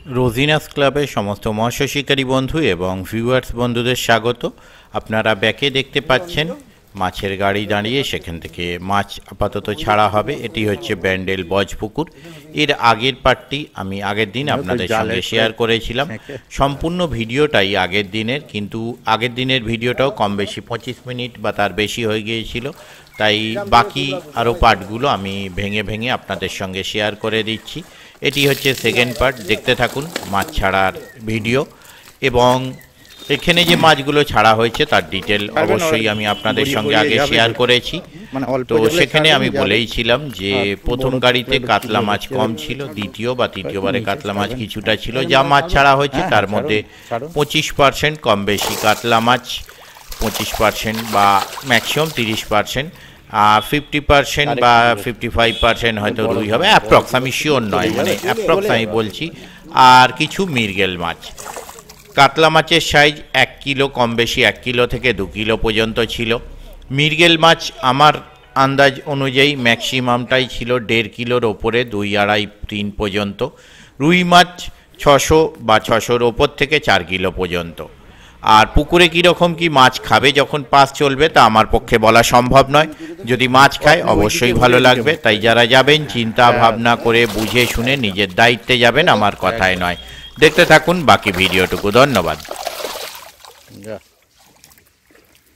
রোজিনাস ক্লাবের সমস্ত মৎস্য শিকারী বন্ধু এবং ভিউয়ার্স বন্ধুদের স্বাগত। আপনারা ব্যাকে দেখতে পাচ্ছেন মাছের গাড়ি দাঁড়িয়ে, সেখান থেকে মাছ আপাতত ছাড়া হবে। এটি হচ্ছে ব্যান্ডেল বজপুকুর। এর আগের পার্টটি আমি আগের দিন আপনাদের সঙ্গে শেয়ার করেছিলাম। সম্পূর্ণ ভিডিওটাই আগের দিনের, কিন্তু আগের দিনের ভিডিওটাও কম বেশি 25 মিনিট বা তার বেশি হয়ে গিয়েছিল, তাই বাকি আরও পার্টগুলো আমি ভেঙে ভেঙে আপনাদের সঙ্গে শেয়ার করে দিচ্ছি। এটি হচ্ছে সেকেন্ড পার্ট, দেখতে থাকুন মাছ ছাড়ার ভিডিও। এবং এখানে যে মাছগুলো ছাড়া হয়েছে তার ডিটেল অবশ্যই আমি আপনাদের সঙ্গে আগে শেয়ার করেছি। তো সেখানে আমি বলেইছিলাম যে প্রথম গাড়িতে কাতলা মাছ কম ছিল, দ্বিতীয় বা তৃতীয়বারে কাতলা মাছ কিছুটা ছিল। যা মাছ ছাড়া হয়েছে তার মধ্যে 25% কম বেশি কাতলা মাছ, 25% বা ম্যাক্সিমাম 30%, 50% বা 55% হয়তো রুই হবে, অ্যাপ্রক্স, আমি শিওর নয়, মানে অ্যাপ্রক্স আমি বলছি। আর কিছু মৃগেল মাছ। কাতলা মাছের সাইজ 1 কিলো, কম বেশি 1 কিলো থেকে 2 কিলো পর্যন্ত ছিল। মৃগেল মাছ আমার আন্দাজ অনুযায়ী ম্যাক্সিমামটাই ছিল 1.5 কিলোর ওপরে, 2, 2.5, 3 পর্যন্ত। রুই মাছ 600 বা 600-র ওপর থেকে 4 কিলো পর্যন্ত। আর পুকুরে কীরকম কি মাছ খাবে যখন পাস চলবে তা আমার পক্ষে বলা সম্ভব নয়। যদি মাছ খায় অবশ্যই ভালো লাগবে, তাই যারা যাবেন চিন্তা ভাবনা করে বুঝে শুনে নিজের দায়িত্বে যাবেন, আমার কথায় নয়। দেখতে থাকুন বাকি ভিডিওটুকু। ধন্যবাদ।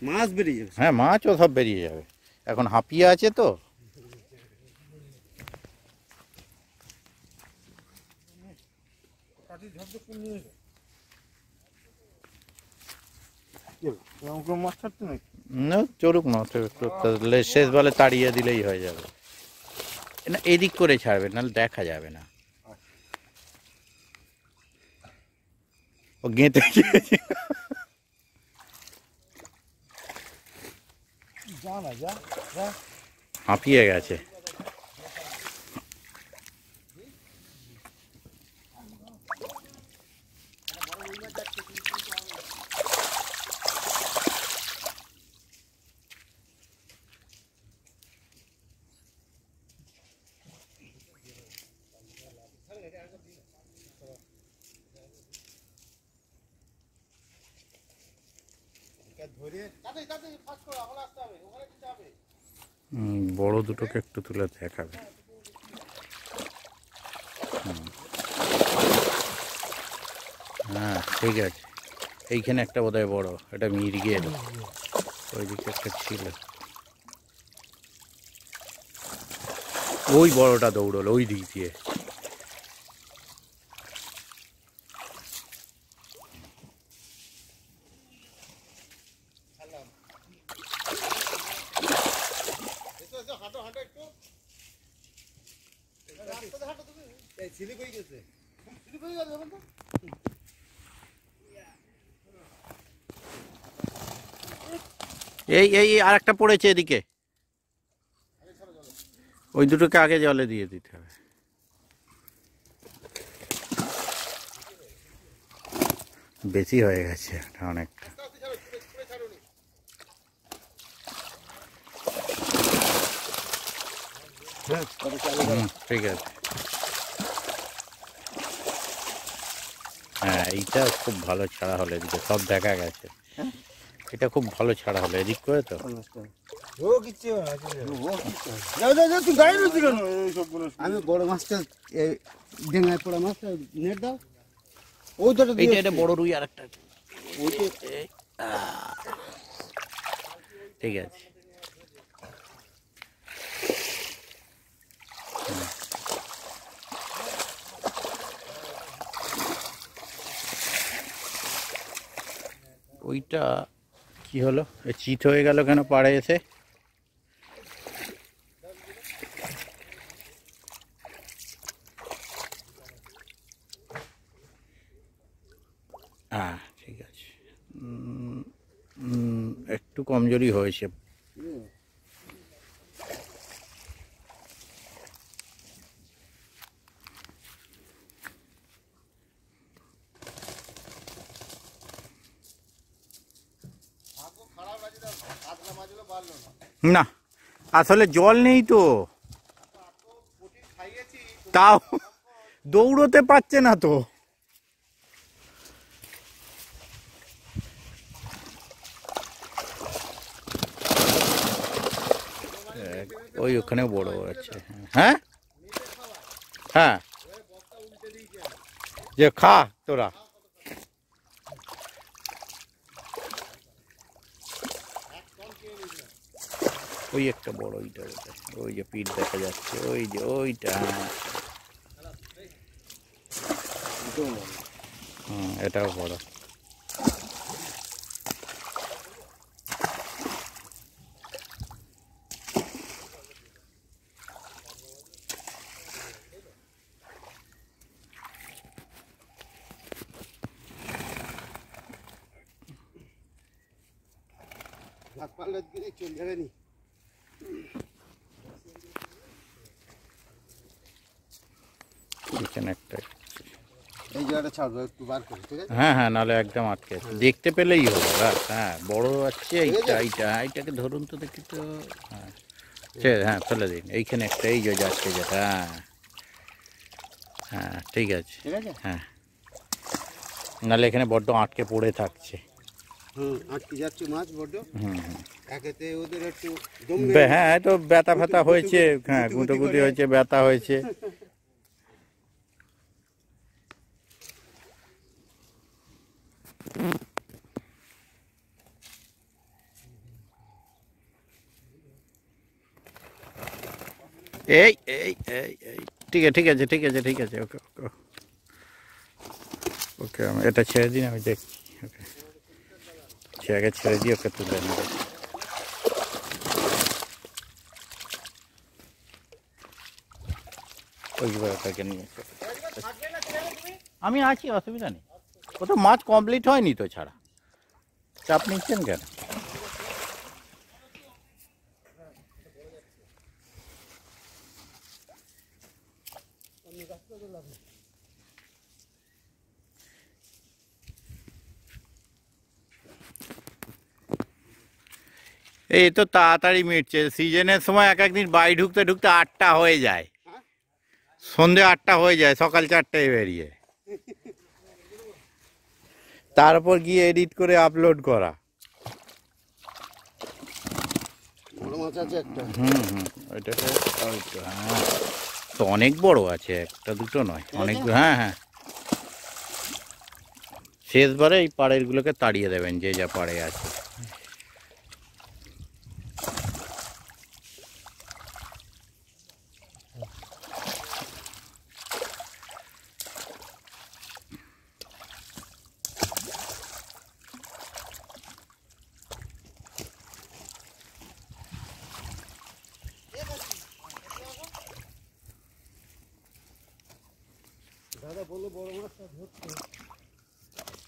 মাছ বেরিয়ে যাবে, হ্যাঁ, মাছও সব বেরিয়ে যাবে, এখন হাঁপিয়ে আছে তো। না চড়ুক না, শেষ বলে তাড়িয়ে দিলেই হয়ে যাবে। না এদিক করে ছাড়বে, নাহলে দেখা যাবে না। ও গেঁতে হাঁপিয়ে গেছে। বড় দুটোকে একটু তুলে দেখাবে। হ্যাঁ ঠিক আছে, এইখানে একটা বোধহয় বড়, এটা মির্গেল, ওইদিকে একটা ছিল, ওই বড়টা দৌড়লো ওই দিক দিয়ে। এই এই আর একটা পড়েছে এদিকে, ওই দুটোকে আগে জলে দিয়ে দিতে হবে। বেশি হয়ে গেছে অনেকটা। ঠিক আছে, হ্যাঁ এইটা খুব ভালো ছাড়া হলো, এদিকে সব দেখা গেছে। এটা খুব ভালো ছাড়া হলো এদিক করে তো। আমি বড় মাছটা ডেঙ্গায় পড়া মাছটা নেট দাও। এইটা এটা বড় রুই আর একটা, ঠিক আছে। ওইটা কি হলো, চিত হয়ে গেল কেন পাড়ে এসে? হ্যাঁ ঠিক আছে, একটু কমজোরি হয়েছে। না আসলে জল নেই তো, তাও দৌড়তে পারছে না তো। ওই ওখানেও বড় আছে। হ্যাঁ হ্যাঁ, যে খা তোরা। ওই একটা বড়, ওইটা বোধহয়, ওই যে পিঠ দেখা যাচ্ছে, ওই যে ওইটা। এটাও বড়। হাত পাল্লা দিয়ে চলে যাবে নি। এখানে একটা, এই জায়গাটা ছাড়বো একটু বার করে, ঠিক আছে? হ্যাঁ হ্যাঁ, নাহলে একদম আটকে আছে। দেখতে পেলেই হলো। হ্যাঁ বড় আছে এইটা, এইটাকে ধরুন তো দেখি তো। হ্যাঁ হ্যাঁ, ফেলে দিন। এইখানে একটা, এই যে যাচ্ছে যেটা। হ্যাঁ ঠিক আছে। ঠিক আছে? হ্যাঁ, নাহলে এখানে বড্ড আটকে পড়ে থাকছে। আটকে যাচ্ছে মাছ বড্ড। হুম। একেতে ওদের একটু হ্যাঁ, তো ব্যথা ফ্যাথা হয়েছে। হ্যাঁ, গুঁটোগুটি হয়েছে, ব্যথা হয়েছে। এই এই এই এই, ঠিক আছে ঠিক আছে ঠিক আছে ঠিক আছে, ওকে ওকে ওকে। আমি এটা ছেড়ে দিন, আমি দেখছি। ওকে, আগে ছেড়ে দিয়ে ওকে তুলে নেব। ওইটাকে নিয়ে আমি আছি, অসুবিধা নেই। ও তো মাছ কমপ্লিট হয়নি তো ছাড়া, চাপ নিচ্ছেন কেন? এই তো তাড়াতাড়ি মিটছে। সিজনের সময় এক একদিন বাড়ি ঢুকতে ঢুকতে 8টা হয়ে যায়, সন্ধে 8টা হয়ে যায়, সকাল 4টায় বেরিয়ে, তারপর গিয়ে এডিট করে আপলোড করা। বড় মাছ আছে একটা। ওইটাতে হ্যাঁ, তো অনেক বড় আছে, একটা দুটো নয়, অনেক। হ্যাঁ হ্যাঁ, শেষবারে এই পাড়ের গুলোকে তাড়িয়ে দেবেন, যে যা পাড়ে আছে। দাদা বললো বড় মাছটা ধরতে।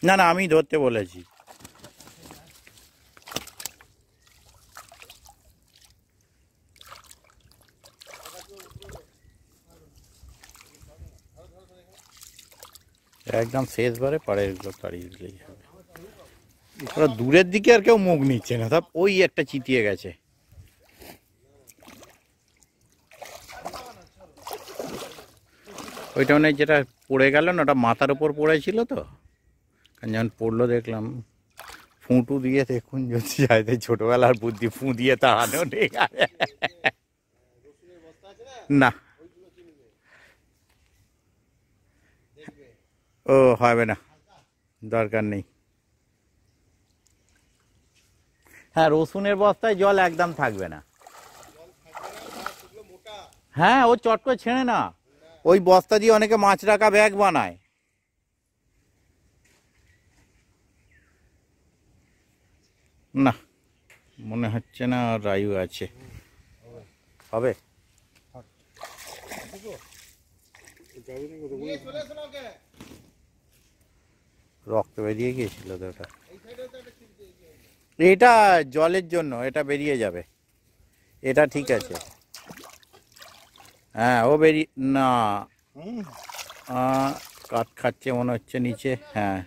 না না, আমি ধরতে বলেছি। একদম শেষবারে পাড়ের গুলো তাড়িয়ে দিলেই হবে। ওরা দূরের দিকে আর কেউ মুখ নিচ্ছে না, সব ওই একটা চিতিয়ে গেছে। ওইটা মানে যেটা পড়ে গেল না, ওটা মাথার উপর পড়েছিল তো, যখন পড়লো দেখলাম, ফুঁটু দিয়ে দেখুন যদি যায়, ছোটবেলার বুদ্ধি, ফুঁ দিয়ে তাড়ানো নেই। না, ও হবে না, দরকার নেই। হ্যাঁ, রসুনের বস্তায় জল একদম থাকবে না। হ্যাঁ, ও চট করে ছেড়ে না। ওই বস্তা দিয়ে অনেকে মাছ রাখা ব্যাগ বানায়। না, মনে হচ্ছে না রায়ু আছে। হবে, রক্ত বেরিয়ে গিয়েছিল তো ওটা। এটা জলের জন্য, এটা বেরিয়ে যাবে, এটা ঠিক আছে। হ্যাঁ, ও বেরিয়ে না, কাঠ খাচ্ছে মনে হচ্ছে নিচে। হ্যাঁ,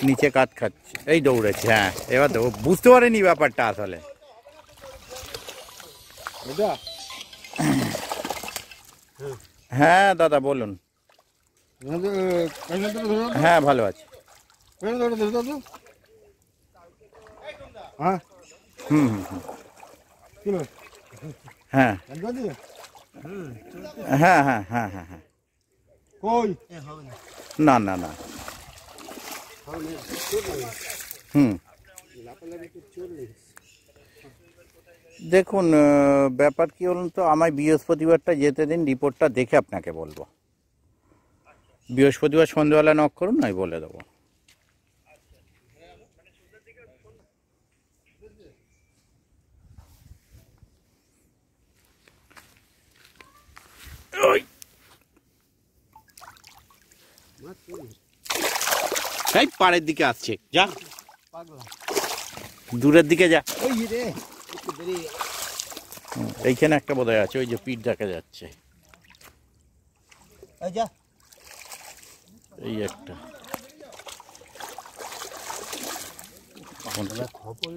নিচে কাঠ খাচ্ছে, এই দৌড়েছে। হ্যাঁ, এবার তো বুঝতে পারেনি ব্যাপারটা আসলে। হ্যাঁ দাদা বলুন। হ্যাঁ ভালো আছে। হ্যাঁ হুম হুম হুম। হ্যাঁ যদি হ্যাঁ হ্যাঁ হ্যাঁ হ্যাঁ হ্যাঁ কই না না না হুম দেখুন ব্যাপার কি বলুন তো, আমায় বৃহস্পতিবারটা যেতে দিন, রিপোর্টটা দেখে আপনাকে বলবো। বৃহস্পতিবার সন্ধ্যেবেলা নক করুন, আমি বলে দেবো। এই পাড়ের দিকে আসছে, যা পাগলা দূরের দিকে যা। ওই রে একটু দেরি এইখানে একটা বোধহয় আছে, ওই যে পিঠ দেখা যাচ্ছে, এই যা এই একটা খবর